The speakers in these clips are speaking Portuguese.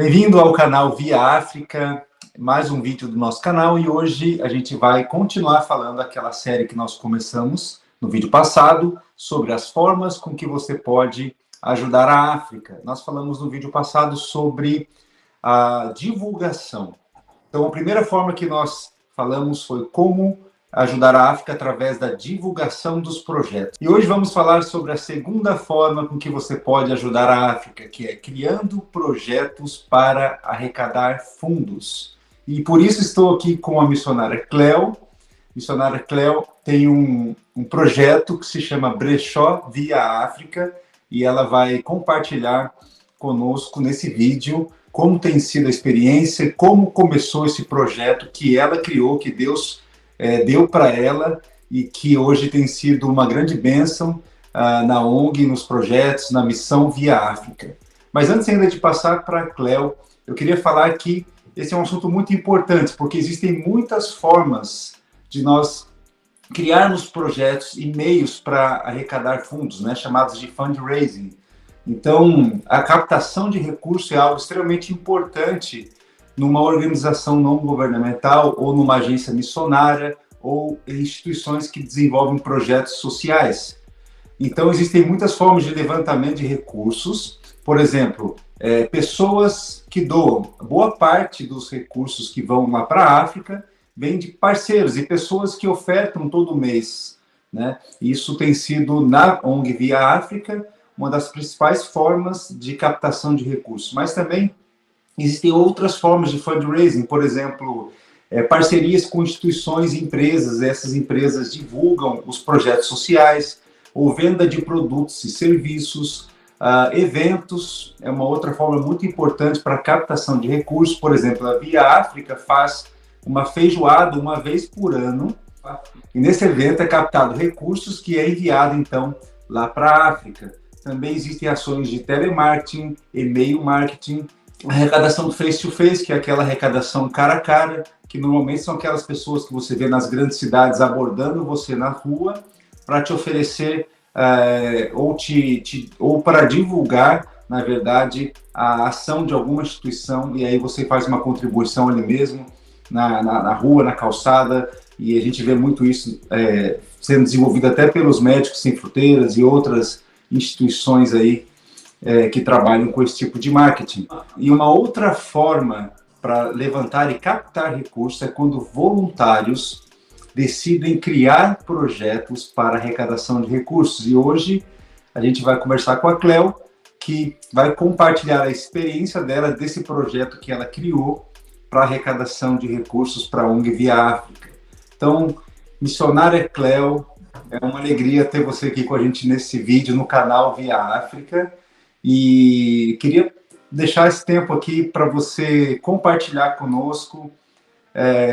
Bem-vindo ao canal Via África, mais um vídeo do nosso canal, e hoje a gente vai continuar falando aquela série que nós começamos no vídeo passado, sobre as formas com que você pode ajudar a África. Nós falamos no vídeo passado sobre a divulgação. Então, a primeira forma que nós falamos foi como ajudar a África através da divulgação dos projetos. E hoje vamos falar sobre a segunda forma com que você pode ajudar a África, que é criando projetos para arrecadar fundos. E por isso estou aqui com a missionária Cleo. A missionária Cleo tem um projeto que se chama Brechó Via África, e ela vai compartilhar conosco nesse vídeo como tem sido a experiência, como começou esse projeto que ela criou, que Deus deu para ela e que hoje tem sido uma grande bênção na ONG, nos projetos, na missão Via África. Mas antes ainda de passar para a Cleo, eu queria falar que esse é um assunto muito importante, porque existem muitas formas de nós criarmos projetos e meios para arrecadar fundos, né, chamados de fundraising. Então, a captação de recursos é algo extremamente importante numa organização não governamental ou numa agência missionária ou instituições que desenvolvem projetos sociais. Então, existem muitas formas de levantamento de recursos. Por exemplo, pessoas que doam. Boa parte dos recursos que vão lá para a África vem de parceiros e pessoas que ofertam todo mês, né? Isso tem sido, na ONG Via África, uma das principais formas de captação de recursos. Mas também existem outras formas de fundraising, por exemplo, parcerias com instituições e empresas. Essas empresas divulgam os projetos sociais, ou venda de produtos e serviços. Eventos é uma outra forma muito importante para a captação de recursos. Por exemplo, a Via África faz uma feijoada uma vez por ano, e nesse evento é captado recursos que é enviado, então, lá para a África. Também existem ações de telemarketing, e-mail marketing, arrecadação do face-to-face, que é aquela arrecadação cara a cara, que normalmente são aquelas pessoas que você vê nas grandes cidades abordando você na rua para te oferecer ou para divulgar, na verdade, a ação de alguma instituição, e aí você faz uma contribuição ali mesmo, na rua, na calçada, e a gente vê muito isso sendo desenvolvido até pelos Médicos Sem Fronteiras e outras instituições aí que trabalham com esse tipo de marketing. E uma outra forma para levantar e captar recursos é quando voluntários decidem criar projetos para arrecadação de recursos. E hoje a gente vai conversar com a Cleo, que vai compartilhar a experiência dela desse projeto que ela criou para arrecadação de recursos para a ONG Via África. Então, missionária Cleo, é uma alegria ter você aqui com a gente nesse vídeo no canal Via África, e queria deixar esse tempo aqui para você compartilhar conosco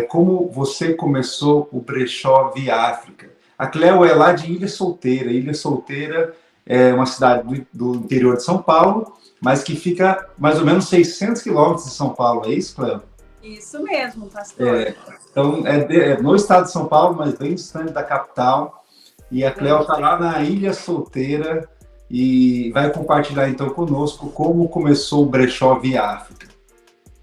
como você começou o Brechó Via África. A Cleo é lá de Ilha Solteira. Ilha Solteira é uma cidade do interior de São Paulo, mas que fica mais ou menos 600 quilômetros de São Paulo, é isso, Cleo? Isso mesmo, pastor. Então, no estado de São Paulo, mas bem distante da capital. E a Cleo está lá na Ilha Solteira e vai compartilhar então conosco como começou o Brechó Via África.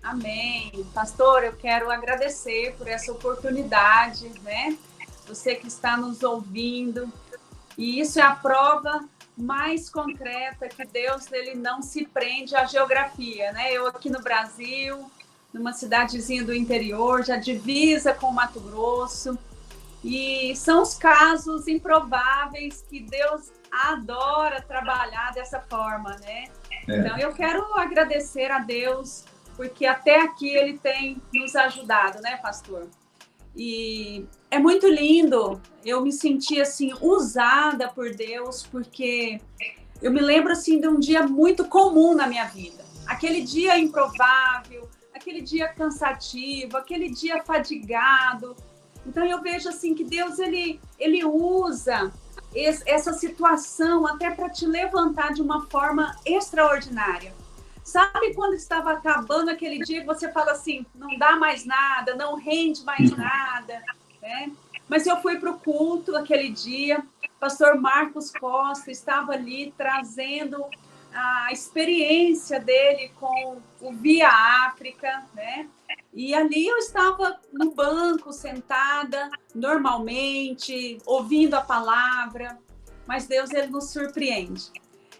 Amém. Pastor, eu quero agradecer por essa oportunidade, né? Você que está nos ouvindo. E isso é a prova mais concreta que Deus ele não se prende à geografia, né? Eu aqui no Brasil, numa cidadezinha do interior, já divisa com Mato Grosso. E são os casos improváveis que Deus adora trabalhar dessa forma, né? Então, eu quero agradecer a Deus, porque até aqui Ele tem nos ajudado, né, pastor? E é muito lindo, eu me senti, assim, usada por Deus, porque eu me lembro, assim, de um dia muito comum na minha vida. Aquele dia improvável, aquele dia cansativo, aquele dia fadigado. Então, eu vejo, assim, que Deus, ele usa essa situação até para te levantar de uma forma extraordinária. Sabe quando estava acabando aquele dia que você fala assim, não dá mais nada, não rende mais nada, né? Mas eu fui para o culto aquele dia, pastor Marcos Costa estava ali trazendo a experiência dele com o Via África, né? E ali eu estava no banco, sentada, normalmente, ouvindo a palavra, mas Deus, ele nos surpreende.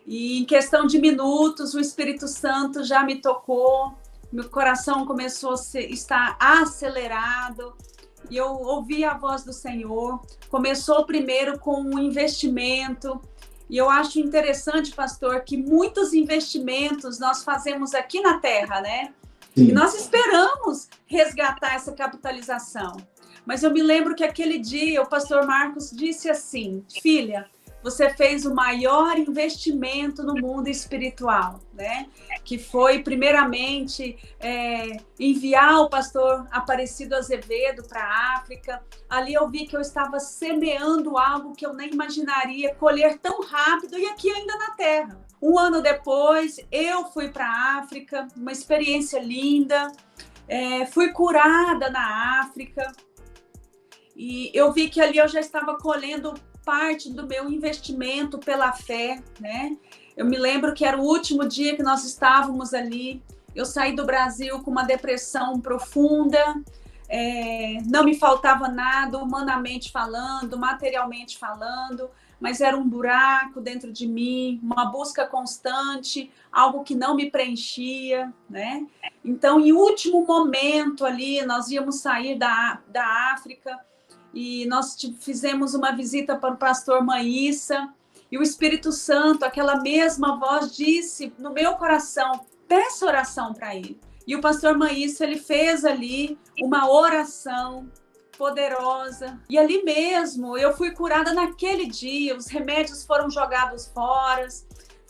E em questão de minutos, o Espírito Santo já me tocou, meu coração começou a estar acelerado, e eu ouvi a voz do Senhor. Começou primeiro com um investimento, e eu acho interessante, pastor, que muitos investimentos nós fazemos aqui na Terra, né? Sim. E nós esperamos resgatar essa capitalização. Mas eu me lembro que aquele dia o pastor Marcos disse assim: filha, você fez o maior investimento no mundo espiritual, né? Que foi, primeiramente, enviar o pastor Aparecido Azevedo para a África. Ali eu vi que eu estava semeando algo que eu nem imaginaria colher tão rápido e aqui ainda na Terra. Um ano depois, eu fui para a África, uma experiência linda. Fui curada na África. E eu vi que ali eu já estava colhendo parte do meu investimento pela fé, né? Eu me lembro que era o último dia que nós estávamos ali. Eu saí do Brasil com uma depressão profunda, não me faltava nada, humanamente falando, materialmente falando, mas era um buraco dentro de mim, uma busca constante, algo que não me preenchia, né? Então, em último momento ali, nós íamos sair da África, e nós fizemos uma visita para o pastor Maíssa, e o Espírito Santo, aquela mesma voz, disse no meu coração: peça oração para ele. E o pastor Maíssa, ele fez ali uma oração poderosa, e ali mesmo eu fui curada naquele dia, os remédios foram jogados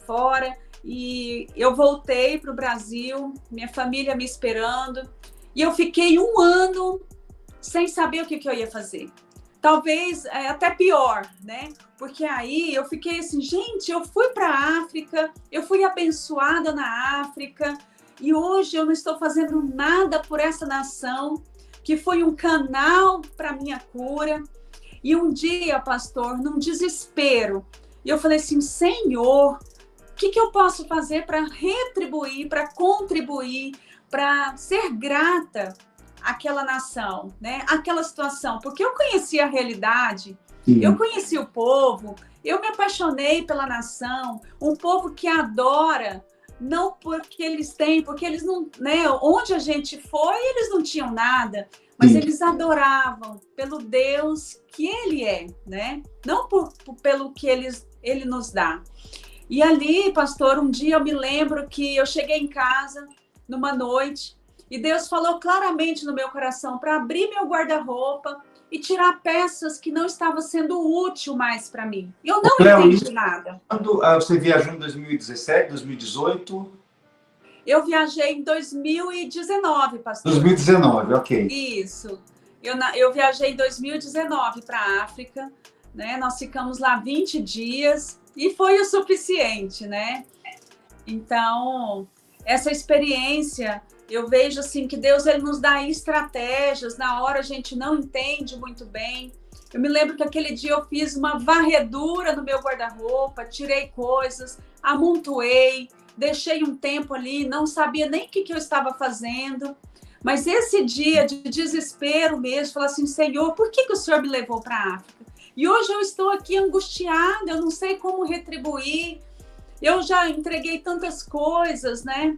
fora, e eu voltei para o Brasil, minha família me esperando, e eu fiquei um ano sem saber o que eu ia fazer. Talvez até pior, né? Porque aí eu fiquei assim, gente, eu fui para a África, eu fui abençoada na África, e hoje eu não estou fazendo nada por essa nação, que foi um canal para minha cura. E um dia, pastor, num desespero, eu falei assim: Senhor, o que eu posso fazer para retribuir, para contribuir, para ser grata àquela nação, né? Aquela situação? Porque eu conhecia a realidade, eu conheci o povo, eu me apaixonei pela nação, um povo que adora, não porque eles têm, porque eles não, né? Onde a gente foi, eles não tinham nada, mas eles adoravam pelo Deus que Ele é, né? Não pelo que Ele nos dá. E ali, pastor, um dia eu me lembro que eu cheguei em casa numa noite e Deus falou claramente no meu coração para abrir meu guarda-roupa e tirar peças que não estavam sendo útil mais para mim. Eu não entendi nada. Quando você viajou em 2017, 2018? Eu viajei em 2019, pastor. 2019, ok. Isso. Eu viajei em 2019 para a África, né? Nós ficamos lá 20 dias e foi o suficiente, né? Então, essa experiência, eu vejo assim que Deus, ele nos dá estratégias, na hora a gente não entende muito bem. Eu me lembro que aquele dia eu fiz uma varredura no meu guarda-roupa, tirei coisas, amontoei, deixei um tempo ali, não sabia nem o que eu estava fazendo. Mas esse dia de desespero mesmo, falei assim: Senhor, por que o Senhor me levou para a África? E hoje eu estou aqui angustiada, eu não sei como retribuir. Eu já entreguei tantas coisas, né?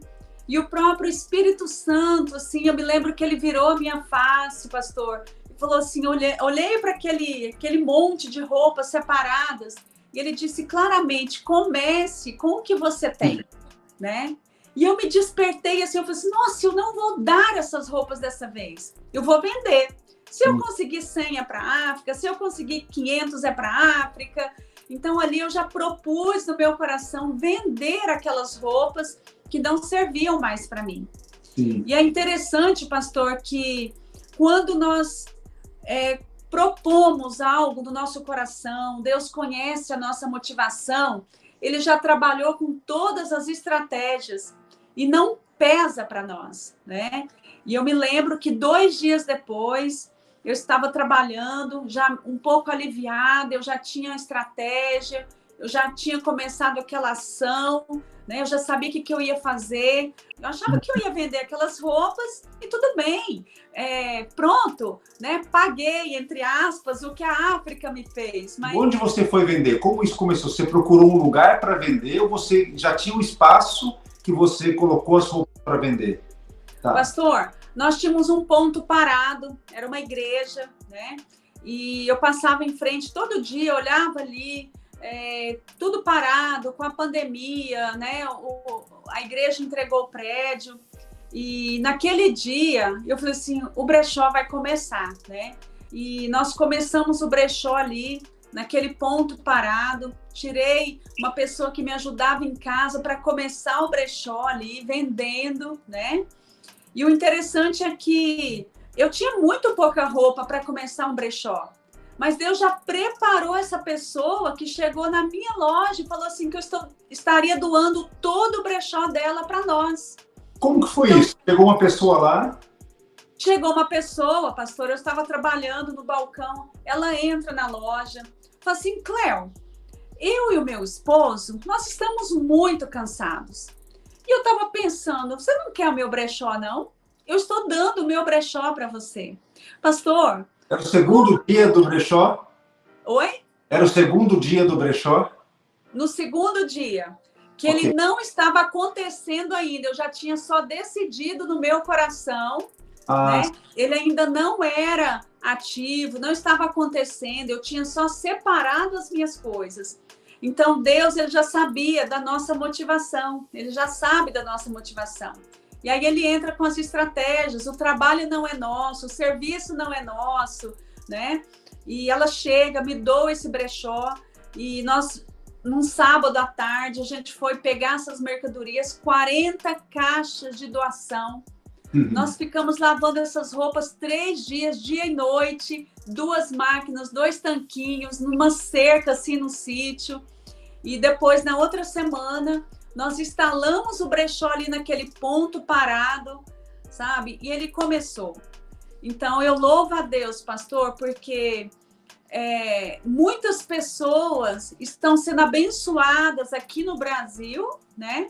E o próprio Espírito Santo, assim, eu me lembro que ele virou a minha face, pastor, e falou assim: olhei para aquele monte de roupas separadas, e ele disse claramente: comece com o que você tem, né? E eu me despertei assim, eu falei assim: nossa, eu não vou dar essas roupas dessa vez, eu vou vender. Se eu conseguir 100 é para a África, se eu conseguir 500 é para a África. Então ali eu já propus no meu coração vender aquelas roupas que não serviam mais para mim. Sim. E é interessante, pastor, que quando nós propomos algo no nosso coração, Deus conhece a nossa motivação, Ele já trabalhou com todas as estratégias e não pesa para nós, né? E eu me lembro que 2 dias depois, eu estava trabalhando, já um pouco aliviada, eu já tinha uma estratégia, eu já tinha começado aquela ação, né? Eu já sabia o que eu ia fazer. Eu achava que eu ia vender aquelas roupas e tudo bem. Pronto, né? Paguei, entre aspas, o que a África me fez. Mas... Onde você foi vender? Como isso começou? Você procurou um lugar para vender ou você já tinha um espaço que você colocou as roupas para vender? Tá. Pastor, nós tínhamos um ponto parado, era uma igreja, né? E eu passava em frente todo dia, olhava ali, tudo parado, com a pandemia, né? A igreja entregou o prédio. E naquele dia, eu falei assim, o brechó vai começar, né? E nós começamos o brechó ali, naquele ponto parado. Tirei uma pessoa que me ajudava em casa para começar o brechó ali, vendendo, né? E o interessante é que eu tinha muito pouca roupa para começar um brechó. Mas Deus já preparou essa pessoa que chegou na minha loja e falou assim que eu estaria doando todo o brechó dela para nós. Como que foi isso? Chegou uma pessoa lá? Chegou uma pessoa, pastor, eu estava trabalhando no balcão, ela entra na loja, fala assim, Cléo, eu e o meu esposo, nós estamos muito cansados. E eu estava pensando, você não quer o meu brechó, não? Eu estou dando o meu brechó para você. Pastor... Era o segundo dia do brechó? Oi? Era o segundo dia do brechó? No segundo dia, que Okay. ele não estava acontecendo ainda. Eu já tinha só decidido no meu coração, né? Ele ainda não era ativo, não estava acontecendo. Eu tinha só separado as minhas coisas. Então, Deus, ele já sabia da nossa motivação. Ele já sabe da nossa motivação. E aí ele entra com as estratégias. O trabalho não é nosso, o serviço não é nosso, né? E ela chega, me doa esse brechó. E nós, num sábado à tarde, a gente foi pegar essas mercadorias, 40 caixas de doação. Nós ficamos lavando essas roupas 3 dias, dia e noite, 2 máquinas, 2 tanquinhos, numa cerca assim no sítio. E depois, na outra semana, nós instalamos o brechó ali naquele ponto parado, sabe? E ele começou. Então, eu louvo a Deus, pastor, porque muitas pessoas estão sendo abençoadas aqui no Brasil, né?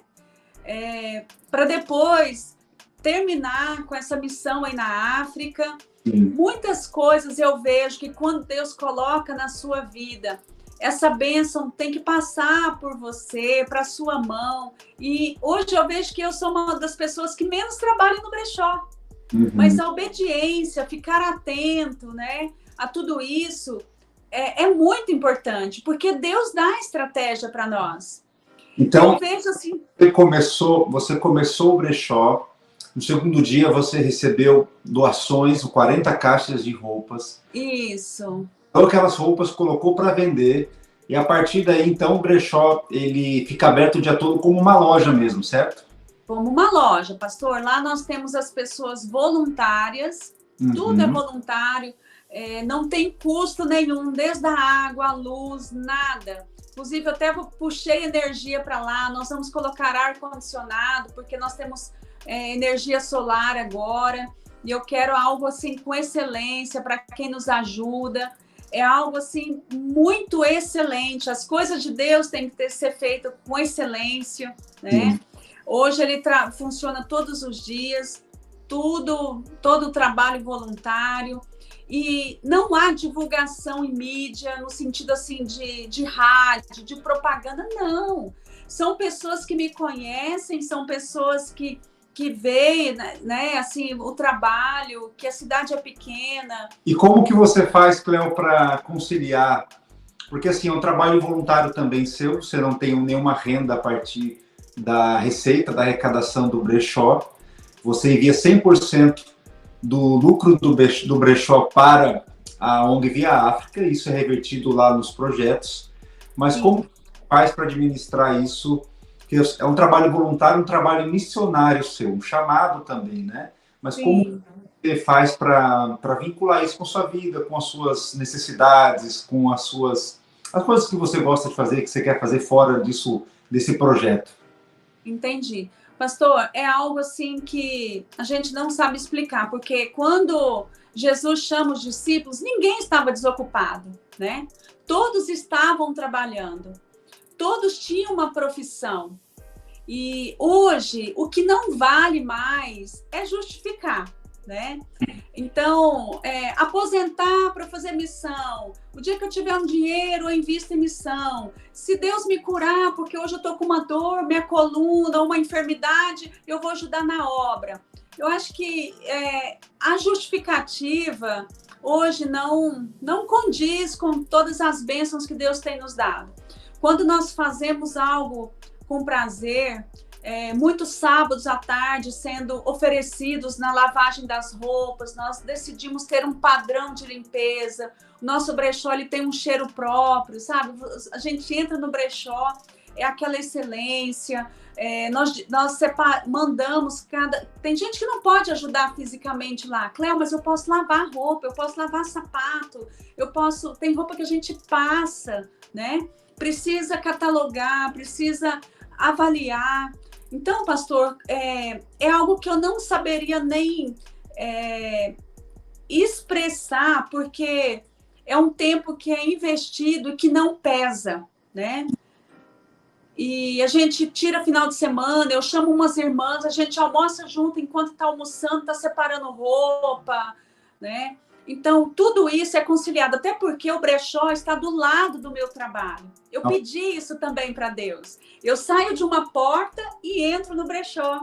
Para depois terminar com essa missão aí na África. Sim. Muitas coisas eu vejo que quando Deus coloca na sua vida, essa bênção tem que passar por você, para sua mão. E hoje eu vejo que eu sou uma das pessoas que menos trabalham no brechó. Mas a obediência, ficar atento, né, a tudo isso é muito importante, porque Deus dá estratégia para nós. Então, eu vejo assim... você começou o brechó. No segundo dia, você recebeu doações, 40 caixas de roupas. Isso. Então, aquelas roupas colocou para vender. E a partir daí, então, o brechó ele fica aberto o dia todo como uma loja mesmo, certo? Como uma loja, pastor. Lá nós temos as pessoas voluntárias. Tudo é voluntário. Não tem custo nenhum, desde a água, a luz, nada. Inclusive, eu até puxei energia para lá. Nós vamos colocar ar-condicionado, porque nós temos... energia solar agora, e eu quero algo assim com excelência para quem nos ajuda, é algo assim muito excelente, as coisas de Deus têm que ser feitas com excelência, né? Hoje ele funciona todos os dias, todo o trabalho voluntário, e não há divulgação em mídia, no sentido assim de rádio, de propaganda, não. São pessoas que me conhecem, são pessoas que veem, né, assim, o trabalho, que a cidade é pequena. E como que você faz, Cléo, para conciliar? Porque, assim, é um trabalho voluntário também seu, você não tem nenhuma renda a partir da receita, da arrecadação do brechó. Você envia 100% do lucro do brechó para a ONG Via África, isso é revertido lá nos projetos. Mas Sim. Como faz para administrar isso? Que é um trabalho voluntário, um trabalho missionário seu, um chamado também, né? Mas Sim. Como você faz para vincular isso com a sua vida, com as suas necessidades, com as coisas que você gosta de fazer, que você quer fazer fora desse projeto? Entendi. Pastor, é algo assim que a gente não sabe explicar, porque quando Jesus chama os discípulos, ninguém estava desocupado, né? Todos estavam trabalhando. Todos tinham uma profissão. E hoje, o que não vale mais é justificar, né? Então, aposentar para fazer missão. O dia que eu tiver um dinheiro, eu invisto em missão. Se Deus me curar, porque hoje eu estou com uma dor, minha coluna, uma enfermidade, eu vou ajudar na obra. Eu acho que a justificativa hoje não condiz com todas as bênçãos que Deus tem nos dado. Quando nós fazemos algo com prazer, muitos sábados à tarde sendo oferecidos na lavagem das roupas, nós decidimos ter um padrão de limpeza, o nosso brechó ele tem um cheiro próprio, sabe? A gente entra no brechó, é aquela excelência, nós mandamos cada... Tem gente que não pode ajudar fisicamente lá. Cléo, mas eu posso lavar roupa, eu posso lavar sapato, tem roupa que a gente passa, né? Precisa catalogar, precisa avaliar. Então, pastor, é algo que eu não saberia nem expressar, porque é um tempo que é investido e que não pesa, né? E a gente tira final de semana, eu chamo umas irmãs, a gente almoça junto enquanto está almoçando, está separando roupa, né? Então, tudo isso é conciliado, até porque o brechó está do lado do meu trabalho. Eu pedi isso também para Deus. Eu saio de uma porta e entro no brechó,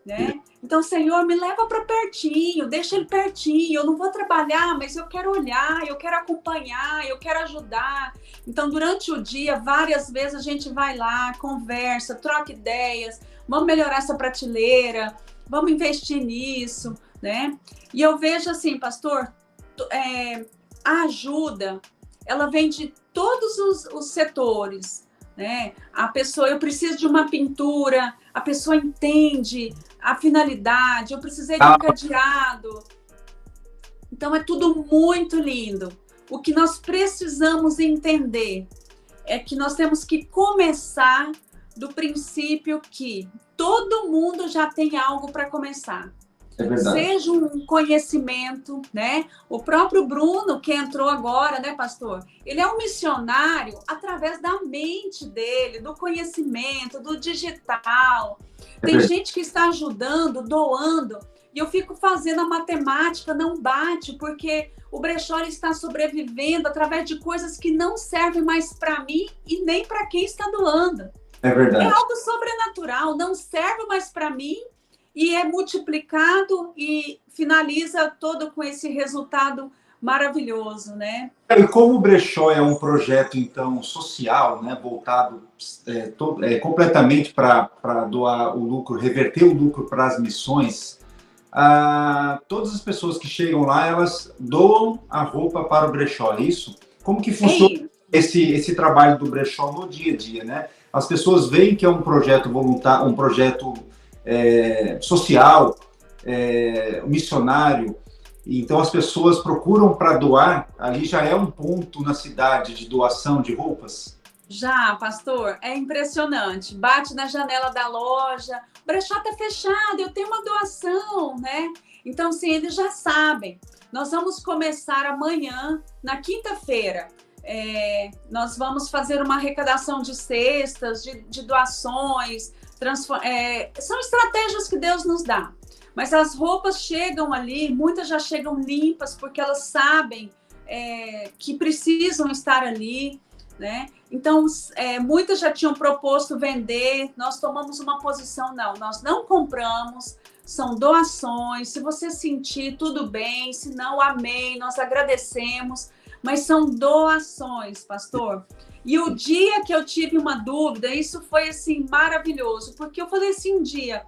né? Então, Senhor, me leva para pertinho, deixa ele pertinho. Eu não vou trabalhar, mas eu quero olhar, eu quero acompanhar, eu quero ajudar. Então, durante o dia, várias vezes a gente vai lá, conversa, troca ideias, vamos melhorar essa prateleira, vamos investir nisso, né? E eu vejo assim, pastor, a ajuda, ela vem de todos os setores, né? A pessoa, eu preciso de uma pintura, a pessoa entende a finalidade, eu precisei de um cadeado. Então, é tudo muito lindo. O que nós precisamos entender é que nós temos que começar do princípio que todo mundo já tem algo para começar. É verdade. Seja um conhecimento, né? O próprio Bruno, que entrou agora, né, pastor? Ele é um missionário através da mente dele, do conhecimento, do digital. Tem gente que está ajudando, doando, e eu fico fazendo a matemática, não bate, porque o brechó está sobrevivendo através de coisas que não servem mais para mim e nem para quem está doando. É verdade. É algo sobrenatural, não serve mais para mim, e é multiplicado e finaliza todo com esse resultado maravilhoso, né? E como o brechó é um projeto, então, social, né, voltado completamente para doar o lucro, reverter o lucro para as missões, todas as pessoas que chegam lá, elas doam a roupa para o brechó, é isso? Como que funciona esse trabalho do brechó no dia a dia, né? As pessoas veem que é um projeto voluntário, um projeto social, missionário, então as pessoas procuram para doar, ali já é um ponto na cidade de doação de roupas? Já, pastor, é impressionante, bate na janela da loja, o brechó está fechado, eu tenho uma doação, né? Então, sim, eles já sabem, nós vamos começar amanhã, na quinta-feira, nós vamos fazer uma arrecadação de cestas, de doações, são estratégias que Deus nos dá, mas as roupas chegam ali, muitas já chegam limpas, porque elas sabem que precisam estar ali, né? Então, muitas já tinham proposto vender, nós tomamos uma posição, nós não compramos, são doações, se você sentir, tudo bem, se não, amém, nós agradecemos, mas são doações, pastor. E o dia que eu tive uma dúvida, isso foi, assim, maravilhoso, porque eu falei assim um dia,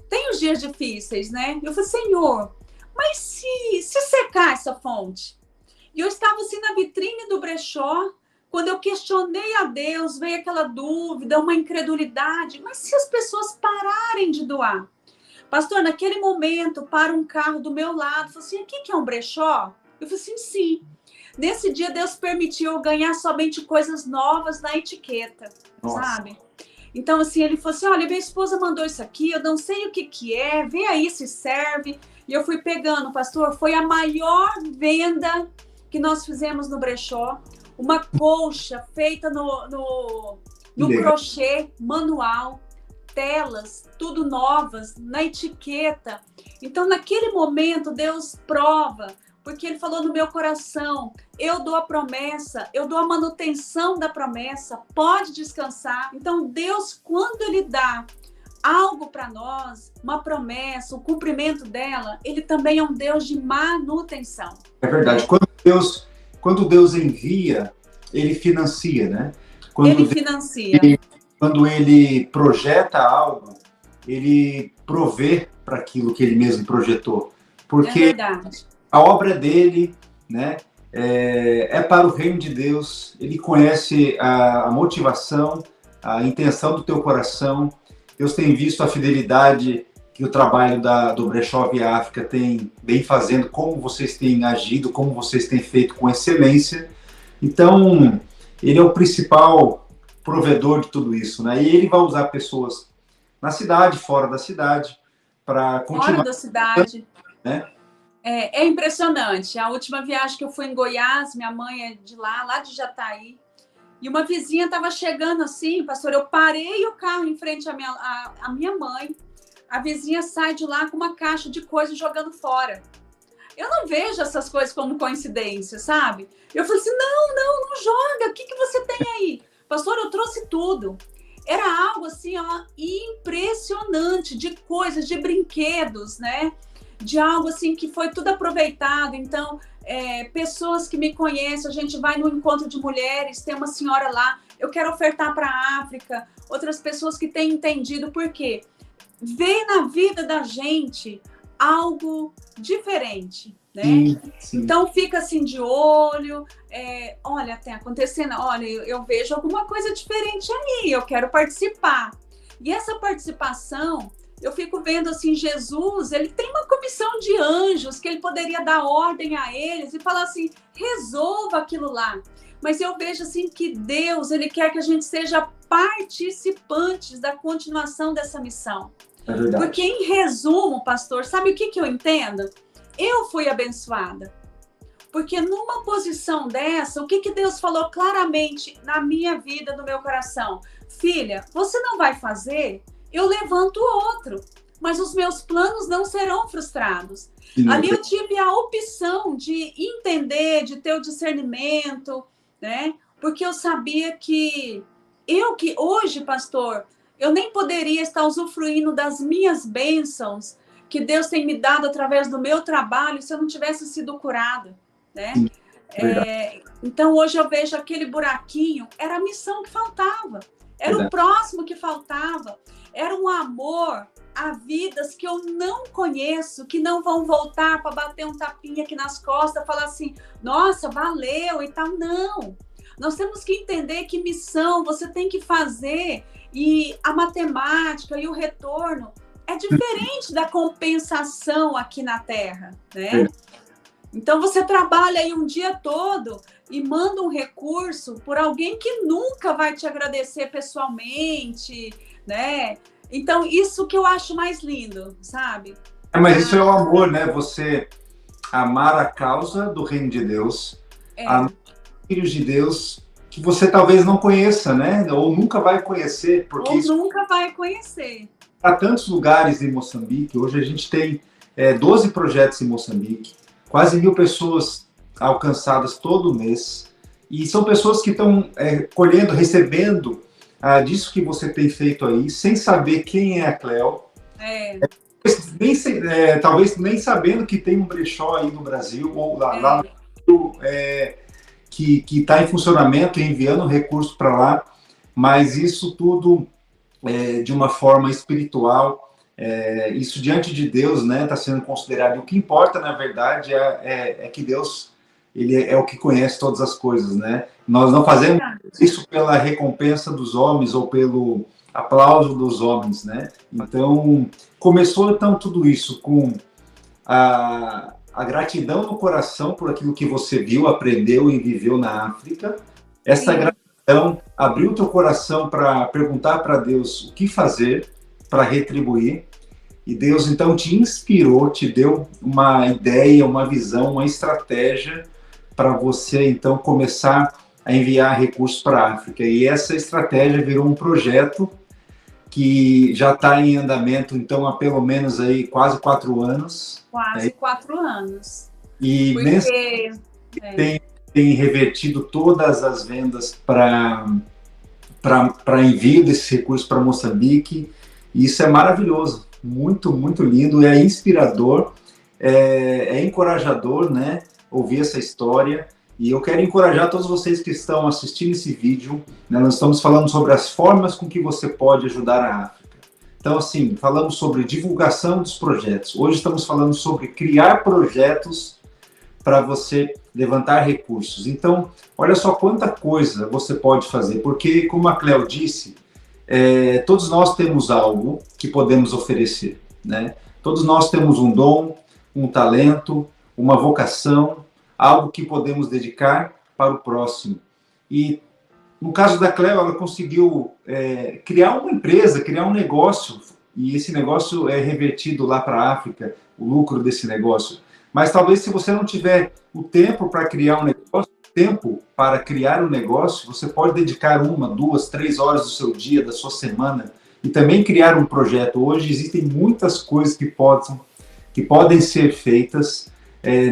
tem os dias difíceis, né? Eu falei, Senhor, mas se secar essa fonte? E eu estava, assim, na vitrine do brechó, quando eu questionei a Deus, veio aquela dúvida, uma incredulidade, mas se as pessoas pararem de doar? Pastor, naquele momento, para um carro do meu lado, falou assim, aqui que é um brechó? Eu falei assim, sim. Nesse dia, Deus permitiu eu ganhar somente coisas novas na etiqueta, sabe? Então, assim, ele falou assim, olha, minha esposa mandou isso aqui, eu não sei o que é, vê aí se serve. E eu fui pegando, pastor, foi a maior venda que nós fizemos no brechó, uma colcha feita no crochê manual, telas, tudo novas, na etiqueta. Então, naquele momento, Deus prova, porque Ele falou no meu coração, eu dou a promessa, eu dou a manutenção da promessa, pode descansar. Então, Deus, quando Ele dá algo para nós, uma promessa, o cumprimento dela, Ele também é um Deus de manutenção. É verdade. Quando Deus envia, Ele financia, né? Ele financia. Quando Ele projeta algo, Ele provê para aquilo que Ele mesmo projetou. Porque é verdade. A obra dele, né, é para o reino de Deus. Ele conhece a motivação, a intenção do teu coração. Deus tem visto a fidelidade que o trabalho do Brechó Via África vem fazendo, como vocês têm agido, como vocês têm feito com excelência. Então, ele é o principal provedor de tudo isso, né? E ele vai usar pessoas na cidade, fora da cidade, para continuar. Fora da cidade. Né? É impressionante. A última viagem que eu fui em Goiás, minha mãe é de lá de Jataí, e uma vizinha estava chegando assim, pastor, eu parei o carro em frente à minha mãe, a vizinha sai de lá com uma caixa de coisas jogando fora. Eu não vejo essas coisas como coincidência, sabe? Eu falei assim, não joga, o que você tem aí? Pastor, eu trouxe tudo. Era algo assim, ó, impressionante, de coisas, de brinquedos, né? De algo assim que foi tudo aproveitado. Então, pessoas que me conhecem, a gente vai no encontro de mulheres, tem uma senhora lá, eu quero ofertar para a África, outras pessoas que têm entendido, por quê? Vê na vida da gente algo diferente, né? Sim. Então, fica assim de olho, olha, tem acontecendo, olha, eu vejo alguma coisa diferente aí, eu quero participar. E essa participação, eu fico vendo assim, Jesus, ele tem uma comissão de anjos que ele poderia dar ordem a eles e falar assim, resolva aquilo lá. Mas eu vejo assim que Deus, ele quer que a gente seja participantes da continuação dessa missão. É verdade. Porque em resumo, pastor, sabe o que eu entendo? Eu fui abençoada. Porque numa posição dessa, o que Deus falou claramente na minha vida, no meu coração? Filha, você não vai fazer, eu levanto outro, mas os meus planos não serão frustrados. Sim. Ali eu tive a opção de entender, de ter o discernimento, né? Porque eu sabia que hoje, pastor, eu nem poderia estar usufruindo das minhas bênçãos que Deus tem me dado através do meu trabalho se eu não tivesse sido curada, né? Então hoje eu vejo aquele buraquinho, era a missão que faltava. Era o próximo que faltava. Era um amor a vidas que eu não conheço, que não vão voltar para bater um tapinha aqui nas costas, falar assim, nossa, valeu e tal. Não. Nós temos que entender que missão você tem que fazer e a matemática e o retorno é diferente da compensação aqui na Terra, né? Então você trabalha aí um dia todo e manda um recurso por alguém que nunca vai te agradecer pessoalmente, né? Então, isso que eu acho mais lindo, sabe? Mas isso é o amor, né? Você amar a causa do reino de Deus, amar os filhos de Deus que você talvez não conheça, né? Ou nunca vai conhecer. Porque nunca vai conhecer. Há tantos lugares em Moçambique, hoje a gente tem 12 projetos em Moçambique, quase 1.000 pessoas alcançadas todo mês, e são pessoas que estão colhendo, recebendo disso que você tem feito aí, sem saber quem é a Cleo, talvez nem sabendo que tem um brechó aí no Brasil, ou lá no que está em funcionamento, enviando recursos para lá, mas isso tudo de uma forma espiritual, isso diante de Deus, né, está sendo considerado. E o que importa, na verdade, é que Deus, ele é o que conhece todas as coisas, né? Nós não fazemos isso pela recompensa dos homens ou pelo aplauso dos homens, né? Então, começou então tudo isso com a gratidão no coração por aquilo que você viu, aprendeu e viveu na África. Essa gratidão abriu teu coração para perguntar para Deus o que fazer para retribuir. E Deus, então, te inspirou, te deu uma ideia, uma visão, uma estratégia para você, então, começar a enviar recursos para a África. E essa estratégia virou um projeto que já está em andamento, então, há pelo menos aí quase 4 anos. Quase 4 anos. E porque tem revertido todas as vendas para envio desse recurso para Moçambique. E isso é maravilhoso, muito, muito lindo, é inspirador, é encorajador, né, ouvir essa história. E eu quero encorajar todos vocês que estão assistindo esse vídeo, né, nós estamos falando sobre as formas com que você pode ajudar a África. Então, assim, falamos sobre divulgação dos projetos. Hoje estamos falando sobre criar projetos para você levantar recursos. Então, olha só quanta coisa você pode fazer, porque, como a Cléo disse, todos nós temos algo que podemos oferecer, né? Todos nós temos um dom, um talento, uma vocação, algo que podemos dedicar para o próximo. E, no caso da Cléo, ela conseguiu criar uma empresa, criar um negócio, e esse negócio é revertido lá para a África, o lucro desse negócio. Mas talvez se você não tiver o tempo para criar um negócio, você pode dedicar 1, 2, 3 horas do seu dia, da sua semana, e também criar um projeto. Hoje existem muitas coisas que podem ser feitas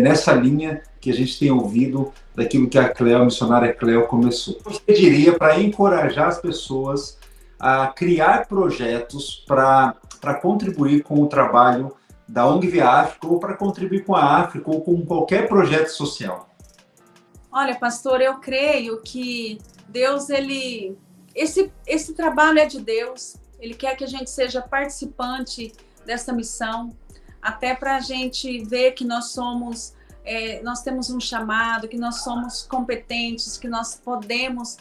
nessa linha que a gente tem ouvido daquilo que a missionária Cléo começou. Eu diria para encorajar as pessoas a criar projetos para contribuir com o trabalho da ONG Via África, ou para contribuir com a África, ou com qualquer projeto social. Olha, pastor, eu creio que Deus, esse trabalho é de Deus. Ele quer que a gente seja participante dessa missão, até para a gente ver que nós temos um chamado, que nós somos competentes, que nós podemos,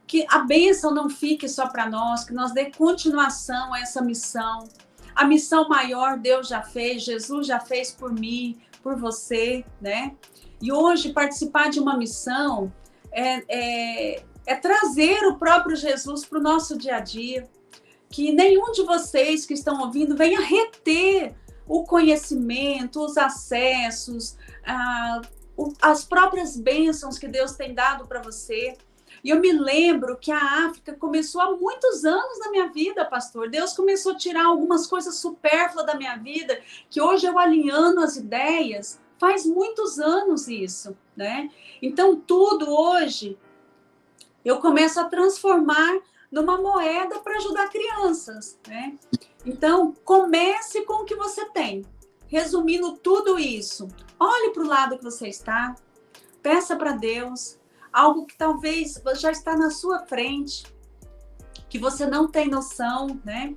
que a bênção não fique só para nós, que nós dê continuação a essa missão. A missão maior Deus já fez, Jesus já fez por mim, por você, né? E hoje participar de uma missão é trazer o próprio Jesus para o nosso dia a dia. Que nenhum de vocês que estão ouvindo venha reter o conhecimento, os acessos, as próprias bênçãos que Deus tem dado para você. E eu me lembro que a África começou há muitos anos na minha vida, pastor. Deus começou a tirar algumas coisas supérfluas da minha vida, que hoje eu alinhando as ideias, faz muitos anos isso, né? Então, tudo hoje eu começo a transformar numa moeda para ajudar crianças, né? Então, comece com o que você tem. Resumindo tudo isso, olhe para o lado que você está, peça para Deus algo que talvez já está na sua frente, que você não tem noção, né?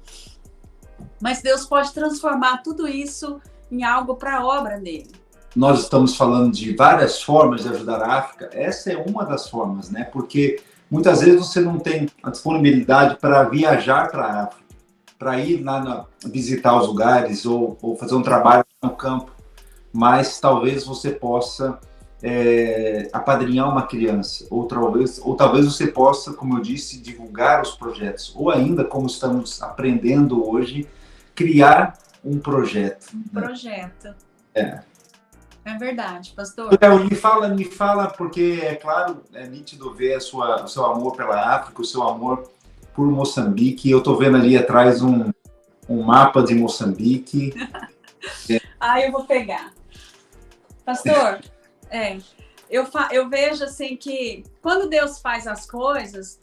Mas Deus pode transformar tudo isso em algo para a obra dele. Nós estamos falando de várias formas de ajudar a África. Essa é uma das formas, né? Porque muitas vezes você não tem a disponibilidade para viajar para a África, para ir lá visitar os lugares ou fazer um trabalho no campo, mas talvez você possa apadrinhar uma criança, ou talvez você possa, como eu disse, divulgar os projetos, ou ainda, como estamos aprendendo hoje, criar um projeto. Projeto. É verdade, pastor. Me fala, porque é claro, é nítido ver o seu amor pela África, o seu amor por Moçambique. Eu estou vendo ali atrás um mapa de Moçambique. Eu vou pegar. Pastor, eu vejo assim que quando Deus faz as coisas,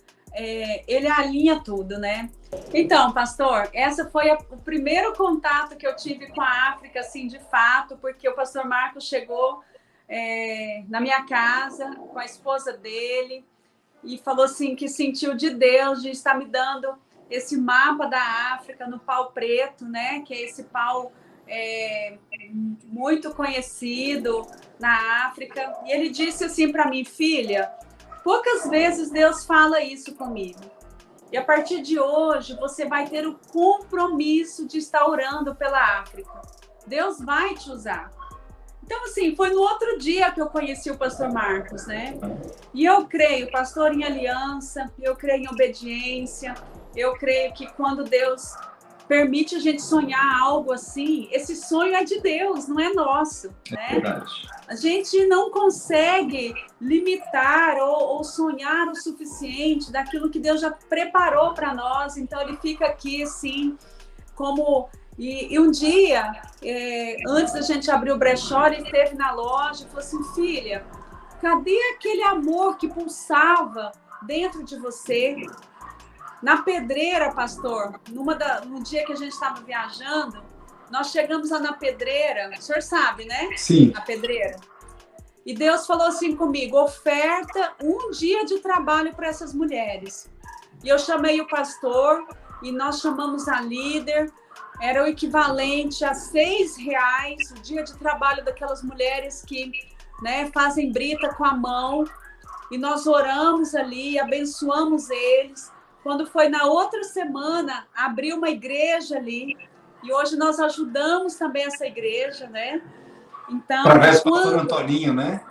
ele alinha tudo, né? Então, pastor, essa foi o primeiro contato que eu tive com a África, assim, de fato, porque o pastor Marcos chegou na minha casa com a esposa dele e falou assim que sentiu de Deus de estar me dando esse mapa da África no pau preto, né? Que é esse pau muito conhecido na África. E ele disse assim para mim: filha, poucas vezes Deus fala isso comigo. E a partir de hoje, você vai ter o compromisso de estar orando pela África. Deus vai te usar. Então, assim, foi no outro dia que eu conheci o pastor Marcos, né? E eu creio, pastor, em aliança, eu creio em obediência, eu creio que quando Deus permite a gente sonhar algo assim, esse sonho é de Deus, não é nosso, né? É verdade. A gente não consegue limitar ou sonhar o suficiente daquilo que Deus já preparou para nós, então ele fica aqui assim, como... E um dia, antes da gente abrir o brechó, ele esteve na loja e falou assim, filha, cadê aquele amor que pulsava dentro de você? Na pedreira, pastor, no dia que a gente estava viajando, nós chegamos lá na pedreira, o senhor sabe, né? Sim. Na pedreira. E Deus falou assim comigo, oferta um dia de trabalho para essas mulheres. E eu chamei o pastor e nós chamamos a líder, era o equivalente a R$6 o dia de trabalho daquelas mulheres que, né, fazem brita com a mão. E nós oramos ali, abençoamos eles. Quando foi na outra semana, abriu uma igreja ali. E hoje nós ajudamos também essa igreja, né? Então, através do pastor Antoninho, né?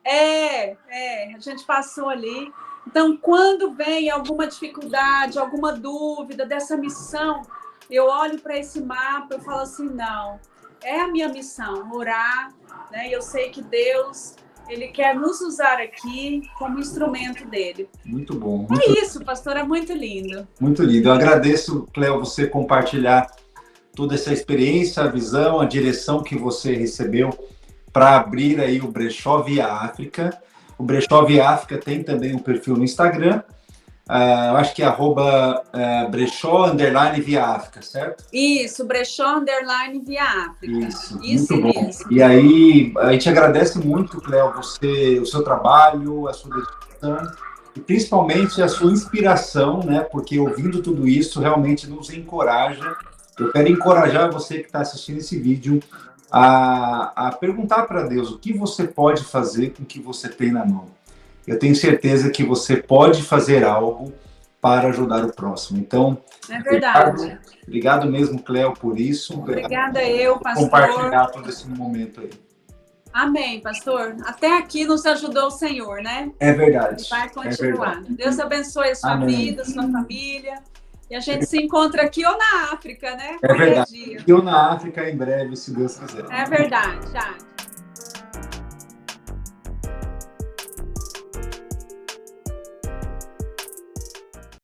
A gente passou ali. Então, quando vem alguma dificuldade, alguma dúvida dessa missão, eu olho para esse mapa e falo assim, não, é a minha missão, orar, né? Eu sei que Deus, ele quer nos usar aqui como instrumento dele. Muito bom. Isso, pastor, é muito lindo. Muito lindo. Eu agradeço, Cléo, você compartilhar toda essa experiência, a visão, a direção que você recebeu para abrir aí o Brechó Via África. O Brechó Via África tem também um perfil no Instagram, eu acho que é @brechó_via África, certo? Isso, brechó_via África. Isso muito bom. Mesmo. E aí, a gente agradece muito, Cléo, o seu trabalho, a sua dedicação e principalmente a sua inspiração, né? Porque ouvindo tudo isso realmente nos encoraja. Eu quero encorajar você que está assistindo esse vídeo a perguntar para Deus o que você pode fazer com o que você tem na mão. Eu tenho certeza que você pode fazer algo para ajudar o próximo. Então, é verdade. Obrigado mesmo, Cléo, por isso. Obrigada eu, pastor. Compartilhar todo esse momento aí. Amém, pastor. Até aqui nos ajudou o Senhor, né? É verdade. E vai continuar. Verdade. Deus abençoe a sua vida, a sua família. E a gente se encontra aqui ou na África, né? É verdade. Aqui ou na África em breve, se Deus quiser. É verdade. Já.